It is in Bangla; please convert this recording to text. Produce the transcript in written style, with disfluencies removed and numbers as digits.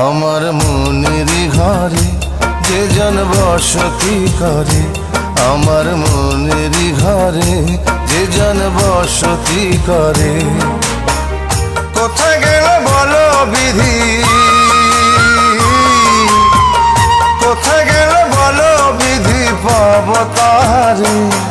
আমার মনের ঘরে যে জন বসতি করে, আমার মনের ঘরে যে জন বসতি করে। কোথায় গেল বলো বিধি, কোথায় গেল বলো বিধি, পাব তাহারে।